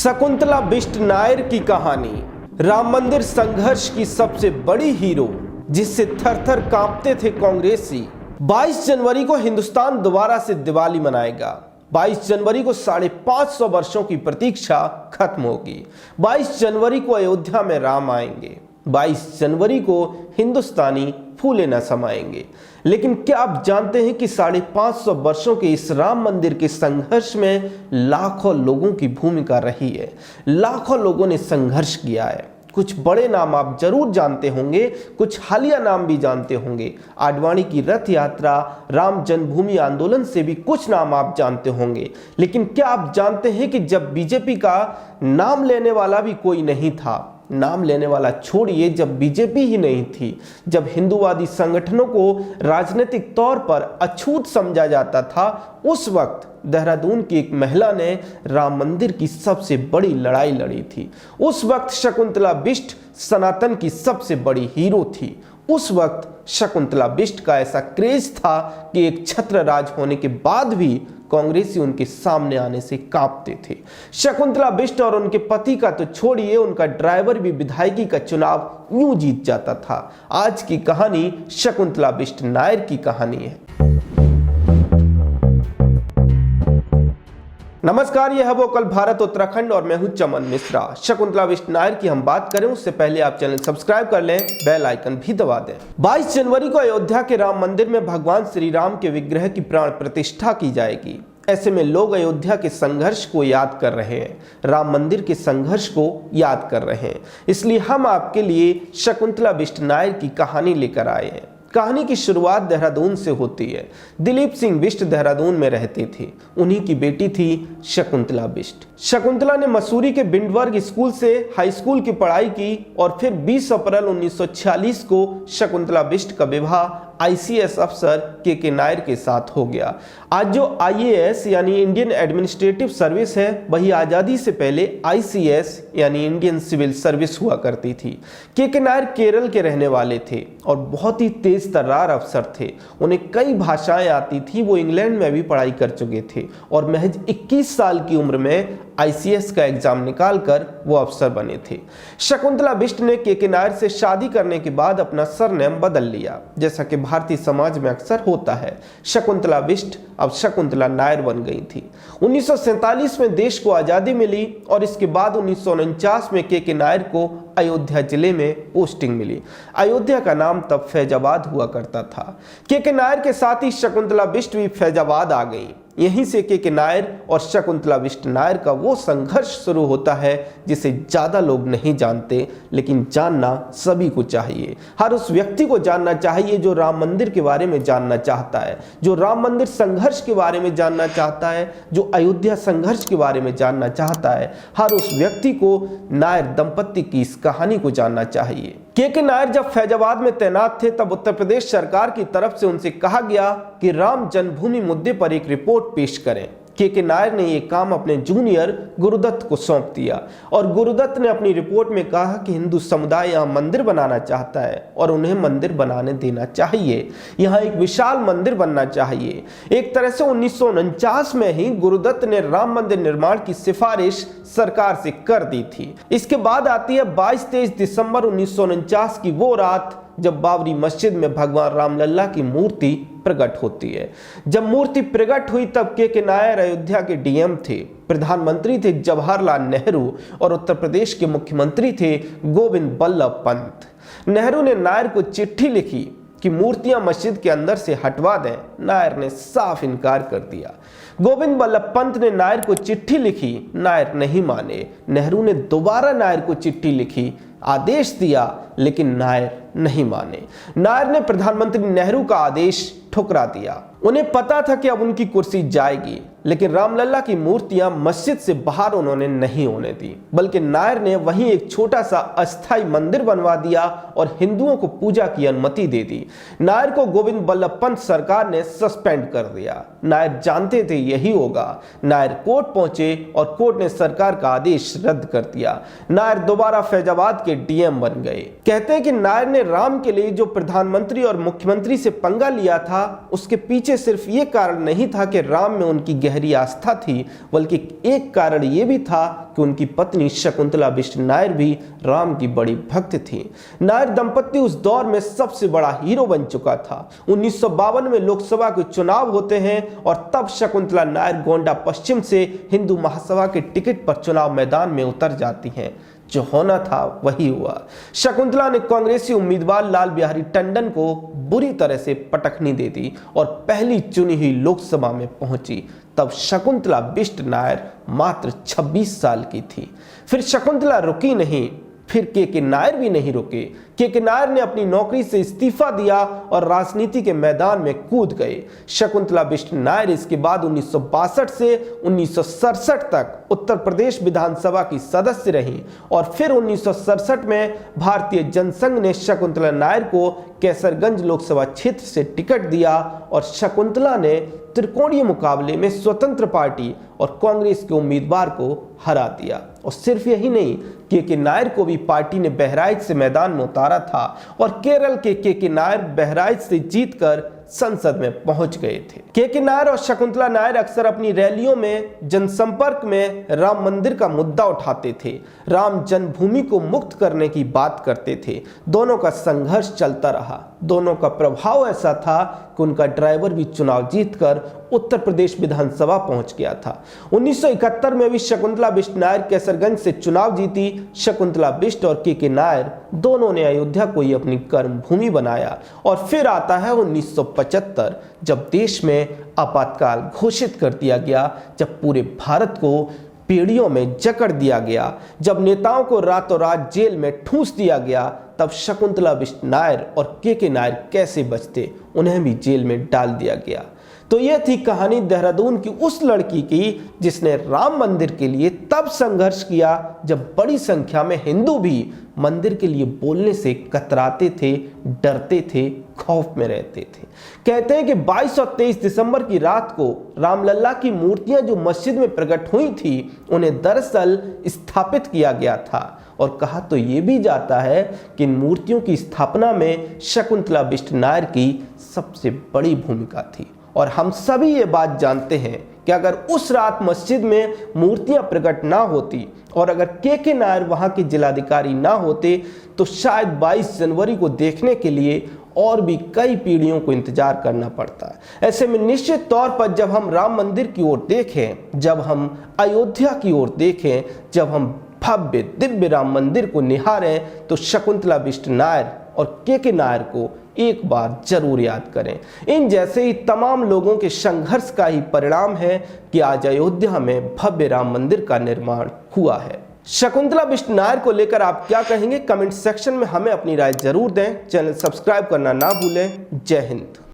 शकुंतला बिष्ट नायर की कहानी, राम मंदिर संघर्ष की सबसे बड़ी हीरो, जिससे थर-थर कांपते थे कांग्रेसी। 22 जनवरी को हिंदुस्तान दोबारा से दिवाली मनाएगा। 22 जनवरी को 550 वर्षों की प्रतीक्षा खत्म होगी। 22 जनवरी को अयोध्या में राम आएंगे। 22 जनवरी को हिंदुस्तानी फूले न समाएंगे। लेकिन क्या आप जानते हैं कि 550 वर्षों के इस राम मंदिर के संघर्ष में लाखों लोगों की भूमिका रही है। लाखों लोगों ने संघर्ष किया है। कुछ बड़े नाम आप जरूर जानते होंगे, कुछ हालिया नाम भी जानते होंगे। आडवाणी की रथ यात्रा, राम जन्मभूमि आंदोलन से भी कुछ नाम आप जानते होंगे। लेकिन क्या आप जानते हैं कि जब बीजेपी का नाम लेने वाला भी कोई नहीं था, नाम लेने वाला छोड़िए, जब बीजेपी ही नहीं थी, जब हिंदूवादी संगठनों को राजनीतिक तौर पर अछूत समझा जाता था, उस वक्त देहरादून की एक महिला ने राम मंदिर की सबसे बड़ी लड़ाई लड़ी थी। उस वक्त शकुंतला बिष्ट सनातन की सबसे बड़ी हीरो थी। उस वक्त शकुंतला बिष्ट का ऐसा क्रेज था कि एक छत्र राज होने के बाद भी कांग्रेसी उनके सामने आने से कांपते थे। शकुंतला बिष्ट और उनके पति का तो छोड़िए, उनका ड्राइवर भी विधायकी का चुनाव यूं जीत जाता था। आज की कहानी शकुंतला बिष्ट नायर की कहानी है। नमस्कार, यह है वोकल भारत उत्तराखंड और मैं हूं चमन मिश्रा। शकुंतला बिष्ट नायर की हम बात करें उससे पहले आप चैनल सब्सक्राइब कर लें, बेल आइकन भी दबा दें। 22 जनवरी को अयोध्या के राम मंदिर में भगवान श्री राम के विग्रह की प्राण प्रतिष्ठा की जाएगी। ऐसे में लोग अयोध्या के संघर्ष को याद कर रहे हैं, राम मंदिर के संघर्ष को याद कर रहे हैं। इसलिए हम आपके लिए शकुंतला बिष्ट नायर की कहानी लेकर आए हैं। कहानी की शुरुआत देहरादून से होती है। दिलीप सिंह बिष्ट देहरादून में रहते थे। उन्हीं की बेटी थी शकुंतला बिष्ट। शकुंतला ने मसूरी के बिंडवर्ग स्कूल से हाई स्कूल की पढ़ाई की और फिर 20 अप्रैल 1946 को शकुंतला बिष्ट का विवाह आईसीएस अफसर के नायर के साथ हो गया। आज जो आईएएस यानी इंडियन एडमिनिस्ट्रेटिव सर्विस है, वही आज़ादी से पहले आईसीएस यानी इंडियन सिविल सर्विस हुआ करती थी। के नायर केरल के रहने वाले थे और बहुत ही तेज तर्रार अफसर थे। उन्हें कई भाषाएं आती थी। वो इंग्लैंड में भी पढ़ाई कर चुके थे और महज 21 साल की उम्र में आईसीएस का एग्जाम निकालकर वो अफसर बने थे। शकुंतला बिष्ट ने के नायर से शादी करने के बाद अपना सरनेम बदल लिया, जैसा कि भारतीय समाज में अक्सर होता है। शकुंतला बिष्ट अब शकुंतला नायर बन गई थी। 1947 में देश को आज़ादी मिली और इसके बाद 1949 में के नायर को अयोध्या जिले में पोस्टिंग मिली। अयोध्या का नाम तब फैजाबाद हुआ करता था। के नायर के साथ ही शकुंतला बिष्ट भी फैजाबाद आ गई। यहीं से के नायर और शकुंतला बिष्ट नायर का वो संघर्ष शुरू होता है जिसे ज़्यादा लोग नहीं जानते, लेकिन जानना सभी को चाहिए। हर उस व्यक्ति को जानना चाहिए जो राम मंदिर के बारे में जानना चाहता है, जो राम मंदिर संघर्ष के बारे में जानना चाहता है, जो अयोध्या संघर्ष के बारे में जानना चाहता है। हर उस व्यक्ति को नायर दंपत्ति की इस कहानी को जानना चाहिए। के नायर जब फैजाबाद में तैनात थे, तब उत्तर प्रदेश सरकार की तरफ से उनसे कहा गया कि राम जन्मभूमि मुद्दे पर एक रिपोर्ट पेश करें। के नायर ने यह काम अपने जूनियर गुरुदत्त को सौंप दिया और गुरुदत्त ने अपनी रिपोर्ट में कहा कि हिंदू समुदाय यहाँ मंदिर बनाना चाहता है और उन्हें मंदिर बनाने देना चाहिए। यहाँ एक विशाल मंदिर बनना चाहिए। एक तरह से 1949 में ही गुरुदत्त ने राम मंदिर निर्माण की सिफारिश सरकार से कर दी थी। इसके बाद आती है 22-23 दिसंबर 1949 की वो रात, जब बाबरी मस्जिद में भगवान रामलल्ला की मूर्ति प्रकट होती है। जब मूर्ति प्रकट हुई तब के नायर अयोध्या के डीएम थे, प्रधानमंत्री थे जवाहरलाल नेहरू और उत्तर प्रदेश के मुख्यमंत्री थे गोविंद बल्लभ पंत। नेहरू ने नायर को चिट्ठी लिखी कि मूर्तियां मस्जिद के अंदर से हटवा दें। नायर ने साफ इनकार कर दिया। गोविंद बल्लभ पंत ने नायर को चिट्ठी लिखी, नायर नहीं माने। नेहरू ने दोबारा नायर को चिट्ठी लिखी, आदेश दिया, लेकिन नायर नहीं माने। नायर ने प्रधानमंत्री नेहरू का आदेश ठुकरा दिया। उन्हें पता था कि अब उनकी कुर्सी जाएगी, लेकिन रामलल्ला की मूर्तियां मस्जिद से बाहर उन्होंने नहीं होने दी, बल्कि नायर ने वहीं एक छोटा सा अस्थाई मंदिर बनवा दिया और हिंदुओं को पूजा की अनुमति दे दी। नायर को गोविंद बल्लभ पंत सरकार ने सस्पेंड कर दिया। नायर जानते थे यही होगा। नायर कोर्ट पहुंचे और कोर्ट ने सरकार का आदेश रद्द कर दिया। नायर दोबारा फैजाबाद के डीएम बन गए। कहते हैं कि नायर ने राम के लिए जो प्रधानमंत्री और मुख्यमंत्री से पंगा लिया था, उसके पीछे सिर्फ ये कारण नहीं था कि राम में उनकी गहरी आस्था थी, बल्कि एक कारण ये भी था कि उनकी पत्नी शकुंतला बिष्ट नायर भी राम की बड़ी भक्त थी। नायर दंपति उस दौर में सबसे बड़ा हीरो बन चुका था। 1952 में लोकसभा के चुनाव होते हैं और तब शकुंतला नायर गोंडा पश्चिम से हिंदू महासभा के टिकट पर चुनाव मैदान में उतर जाती हैं। जो होना था वही हुआ। शकुंतला ने कांग्रेसी उम्मीदवार लाल बिहारी टंडन को बुरी तरह से पटखनी दे दी और पहली चुनी हुई लोकसभा में पहुंची। तब शकुंतला बिष्ट नायर मात्र 26 साल की थी। फिर शकुंतला रुकी नहीं, फिर के नायर भी नहीं रुके। के नायर ने अपनी नौकरी से इस्तीफा दिया और राजनीति के मैदान में कूद गए। शकुंतला बिष्ट नायर इसके बाद 1962 से 1967 तक उत्तर प्रदेश विधानसभा की सदस्य रहीं और फिर 1967 में भारतीय जनसंघ ने शकुंतला नायर को कैसरगंज लोकसभा क्षेत्र से टिकट दिया और शकुंतला ने त्रिकोणीय मुकाबले में स्वतंत्र पार्टी और कांग्रेस के उम्मीदवार को हरा दिया। और सिर्फ यही नहीं, के नायर को भी पार्टी ने बहराइच से मैदान में उतारा था और केरल के नायर बहराइच से जीतकर संसद में पहुंच गए थे। के नायर और शकुंतला नायर अक्सर अपनी रैलियों में जनसंपर्क में राम मंदिर का मुद्दा उठाते थे। राम जन्मभूमि को मुक्त करने की बात करते थे। दोनों का संघर्ष चलता रहा। दोनों का प्रभाव ऐसा था कि उनका ड्राइवर भी चुनाव जीतकर उत्तर प्रदेश विधानसभा पहुंच गया था। 1971 में भी शकुंतला बिष्ट नायर कैसरगंज से चुनाव जीती। शकुंतला बिष्ट और के नायर दोनों ने अयोध्या को ही अपनी कर्मभूमि बनाया। और फिर आता है 1975, जब देश में आपातकाल घोषित कर दिया गया, जब पूरे भारत को पीढ़ियों में जकड़ दिया गया, जब नेताओं को रातों रात जेल में ठूंस दिया गया, तब शकुंतला बिष्ट नायर और के नायर कैसे बचते, उन्हें भी जेल में डाल दिया गया। तो यह थी कहानी देहरादून की उस लड़की की जिसने राम मंदिर के लिए तब संघर्ष किया जब बड़ी संख्या में हिंदू भी मंदिर के लिए बोलने से कतराते थे, डरते थे, खौफ में रहते थे। कहते हैं कि 22 और 23 दिसंबर की रात को रामलल्ला की मूर्तियां जो मस्जिद में प्रकट हुई थी, उन्हें दरअसल स्थापित किया गया था। और कहा तो ये भी जाता है कि इन मूर्तियों की स्थापना में शकुंतला बिष्ट नायर की सबसे बड़ी भूमिका थी। और हम सभी ये बात जानते हैं कि अगर उस रात मस्जिद में मूर्तियां प्रकट ना होती और अगर के नायर वहां के जिलाधिकारी ना होते, तो शायद 22 जनवरी को देखने के लिए और भी कई पीढ़ियों को इंतजार करना पड़ता। ऐसे में निश्चित तौर पर जब हम राम मंदिर की ओर देखें, जब हम अयोध्या की ओर देखें, जब हम भव्य दिव्य राम मंदिर को निहारें, तो शकुंतला बिष्ट नायर और के नायर को एक बार जरूर याद करें। इन जैसे ही तमाम लोगों के संघर्ष का ही परिणाम है कि आज अयोध्या में भव्य राम मंदिर का निर्माण हुआ है। शकुंतला बिष्ट नायर को लेकर आप क्या कहेंगे? कमेंट सेक्शन में हमें अपनी राय जरूर दें। चैनल सब्सक्राइब करना ना भूलें। जय हिंद।